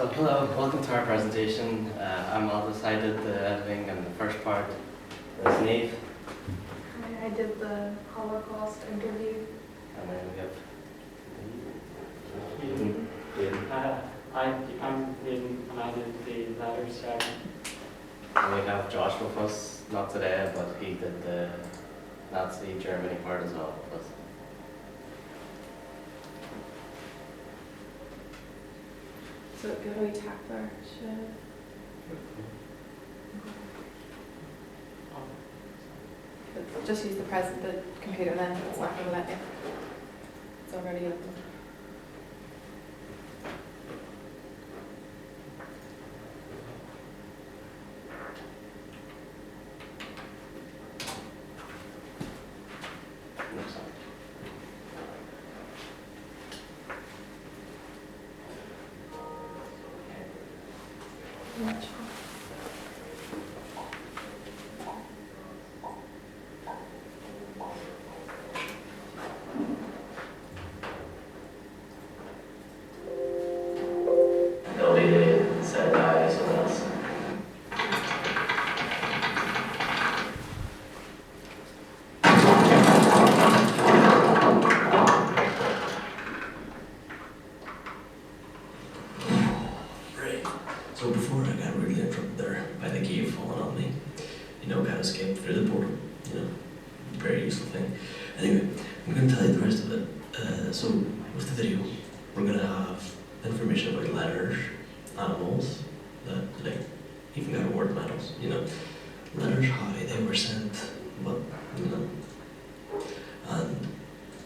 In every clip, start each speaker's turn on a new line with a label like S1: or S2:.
S1: So hello, welcome to our presentation. I'm Aldous. I did the editing and the first part. There's Neve.
S2: I did the Holocaust interview.
S1: And then we have
S3: Hayden.
S1: Hayden.
S3: I'm Hayden, and I did the letter section.
S1: And we have Josh with us, not today, but he did the Nazi Germany part as well with us.
S2: So go to attack there. Just use the computer then. It's not going to let you. It's already open.
S1: Next slide.
S4: They'll be said by someone else. Right. So before I got really interrupted there by the cave falling on me, kind of escaped through the portal. Very useful thing. Anyway, I'm going to tell you the rest of it. So with the video, we're going to have information about letters, animals, that even got award medals, letters, how they were sent, and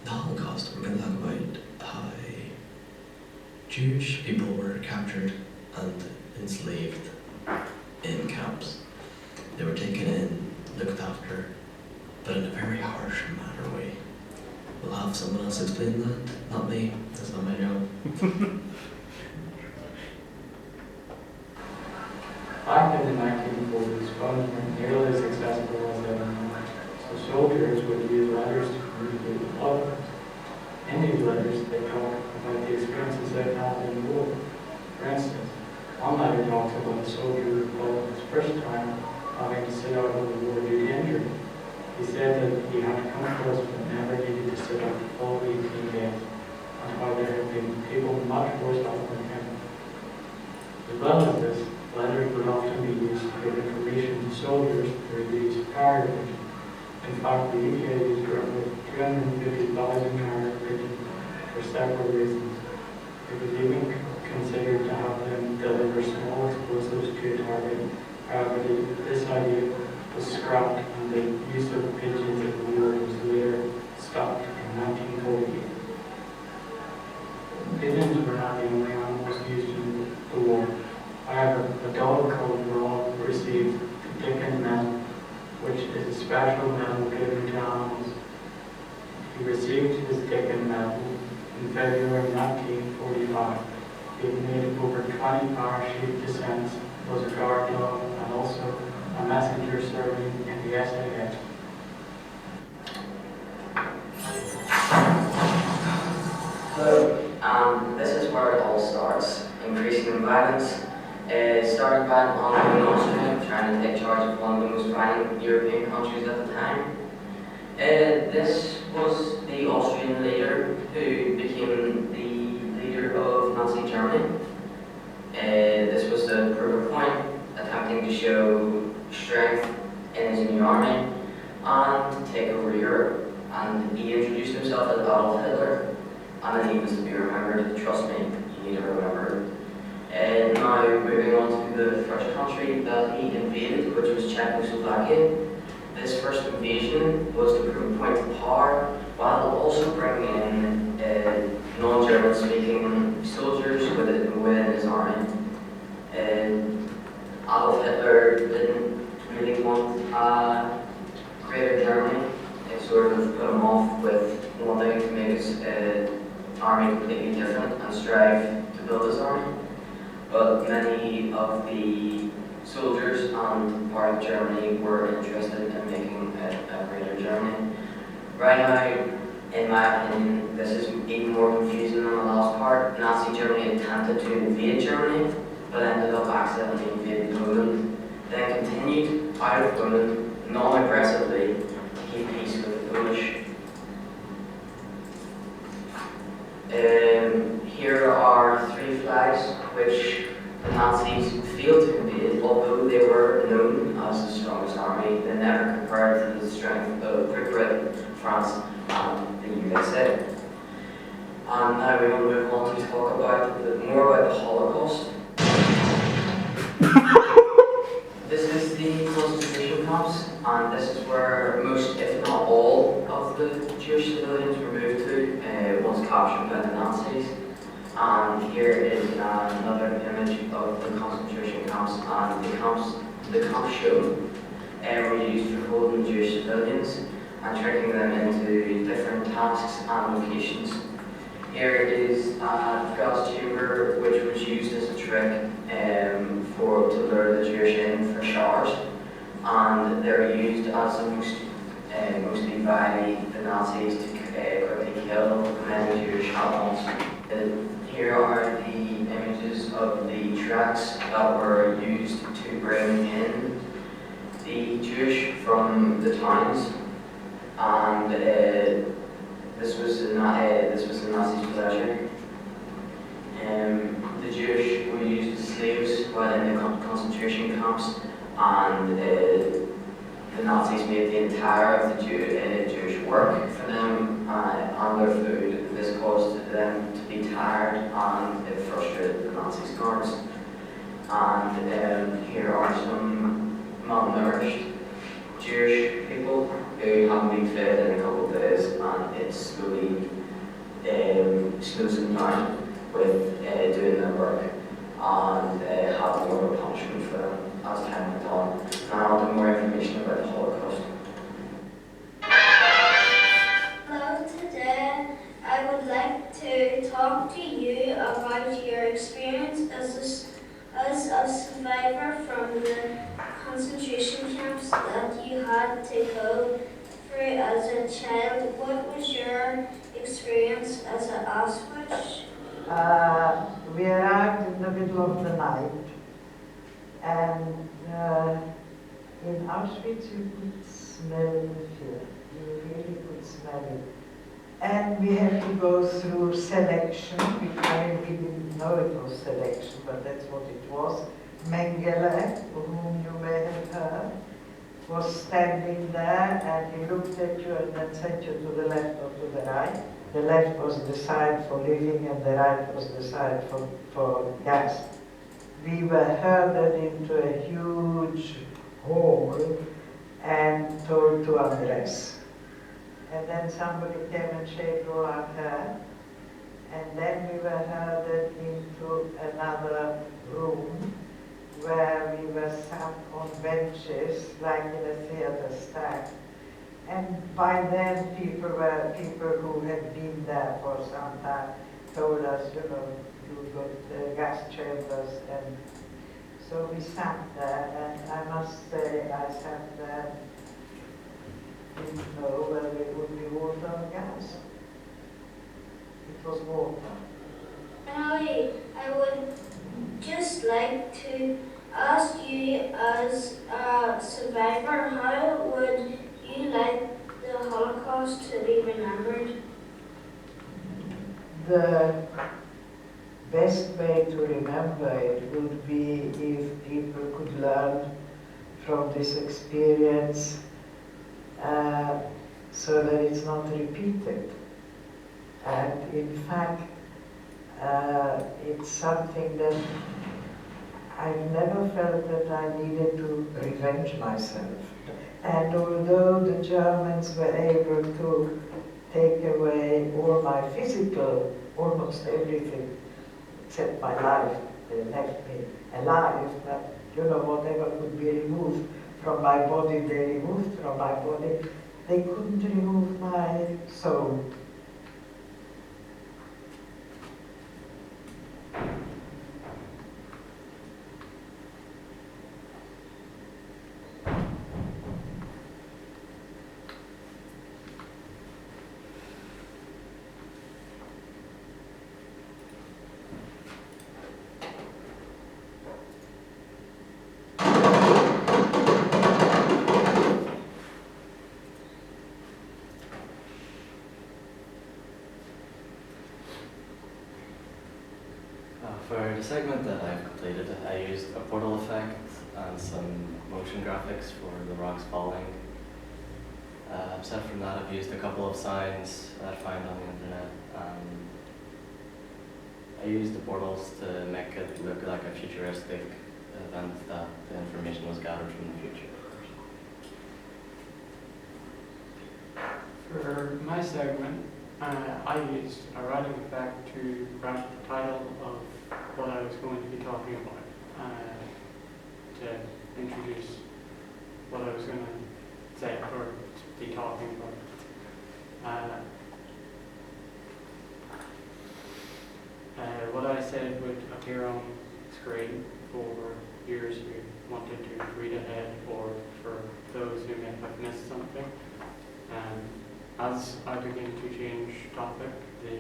S4: the Holocaust. We're going to talk about how Jewish people were captured and enslaved in camps. They were taken in, looked after, but in a very harsh and manner way. We'll have someone else explain that, not me. That's not my job.
S3: Back in the 1940s, phones weren't nearly as accessible as they are now, so soldiers would use letters to communicate with others. In these letters, they talk about the experiences they've had in the war. For instance, one letter talks about a soldier who recalled his first time having to sit out of the war due to injury. He said that he had come close but never needed to sit out the full 18 days, and how there had been people much worse off than him. As well as this, letters would often be used to give information to soldiers through the use of carrier pigeon. In fact, the UK used roughly 250,000 carrier pigeons for several reasons. It was even considered to have them deliver small explosives to a target. However, this idea was scrapped, and the use of pigeons in the war was later stopped in 1948. Pigeons were not the only animals used in the war. However, a dog called Raw received the Dickon Medal, which is a special medal given to animals. He received his Dickon Medal in February 1945. He had made over 20 parachute descents, was a guard dog, and also a messenger serving in the SAS.
S4: So, this is where it all starts. Increasing in violence. It started by an Austrian in Austria trying to take charge of one of the most violent European countries at the time. This was the Austrian leader who became the leader of Nazi Germany. This was the proof point, attempting to show strength in his new army and take over Europe. And he introduced himself as Adolf Hitler, and then he was to be remembered. Trust me, you need to remember it. And now moving on to the first country that he invaded, which was Czechoslovakia. This first invasion was to prove a point of power, while also bringing in non-German speaking soldiers within his army. Adolf Hitler didn't really want Greater Germany. It sort of put him off with wanting to make his army completely different and strive to build his army. But many of the soldiers and part of Germany were interested in making a greater Germany. Right now, in my opinion, this is even more confusing than the last part. start, Nazi Germany attempted to invade Germany, but ended up accidentally invading Poland, then continued out of Poland non-aggressively to keep peace with the Polish. Here are 3 flags which the Nazis failed to invade, although they were known as the strongest army. They never compared to the strength of Great Britain, France, and the USA. And now we will move on to talk about more about the Holocaust. This is the concentration camps, and this is where most, if not all, of the Jewish civilians were moved to once captured by the Nazis. And here is another image of the concentration camps, and the camps shown were used for holding Jewish civilians and tricking them into different tasks and locations. Here is a gas chamber which was used as a trick to lure the Jewish in for showers, and they were used as mostly by the Nazis to quickly kill many Jewish animals. Here are the images of the tracks that were used to bring in the Jewish from the towns, and this was the Nazis' pleasure. The Jewish were used as slaves while in the concentration camps, and the Nazis made the entire of the Jewish work for them and their food. This caused them to be tired, and it frustrated the Nazis' guards. And here are some malnourished Jewish people who haven't been fed in a couple of days, and it slowly slows them down with doing their work and having more of a punishment for them as time went on. Now I'll do more information about the Holocaust.
S5: Hello, today I would like to talk to you about your experience as a survivor from the concentration camps that you had to go through as a child. What was your experience as an Auschwitz?
S6: We arrived in the middle of the night, and in Auschwitz you could smell the fear. You really could smell it. And we had to go through selection. We didn't know it was selection, but that's what it was. Mengele, whom you may have heard, was standing there, and he looked at you and then sent you to the left or to the right. The left was the side for living, and the right was the side for gas. We were herded into a huge hall and told to undress. And then somebody came and shaved all our hair. And then we were herded into another room where we were sat on benches, like in a theater stack. And by then people who had been there for some time told us, you got the gas chambers. And so we sat there, and I must say I sat there, didn't know whether it would be water or gas. It was water.
S5: Now I would just like to ask you, as a survivor, how would you like the Holocaust to be remembered?
S6: The best way to remember it would be if people could learn from this experience so that it's not repeated. And in fact, it's something that I've never felt that I needed to revenge myself. And although the Germans were able to take away all my physical, almost everything, except my life, they left me alive, but whatever could be removed from my body, they removed from my body. They couldn't remove my soul.
S1: For the segment that I've completed, I used a portal effect and some motion graphics for the rocks falling. Aside from that, I've used a couple of signs that I found on the internet. I used the portals to make it look like a futuristic event that the information was gathered from the future.
S3: For my segment, I used a writing effect to write the title of what I was going to be talking about, to introduce what I was going to say or be talking about. What I said would appear on screen for viewers who wanted to read ahead or for those who may have missed something. As I begin to change topic, the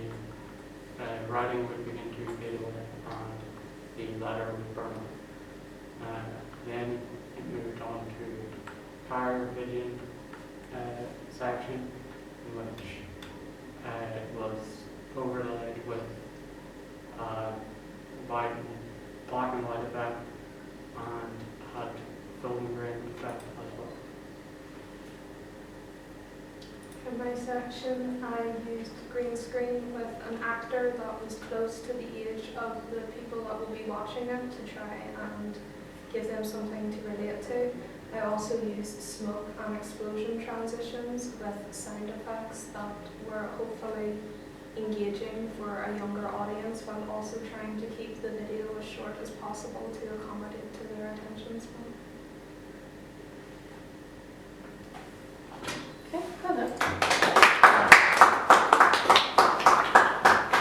S3: writing would begin to fade away and the letter would burn. Then it moved on to fire vision section, in which it was overlaid with black and white effect and had film grain effect as well.
S7: For my section, I used green screen with an actor that was close to the age of the people that will be watching it to try and give them something to relate to. I also used smoke and explosion transitions with sound effects that were hopefully engaging for a younger audience while also trying to keep the video as short as possible.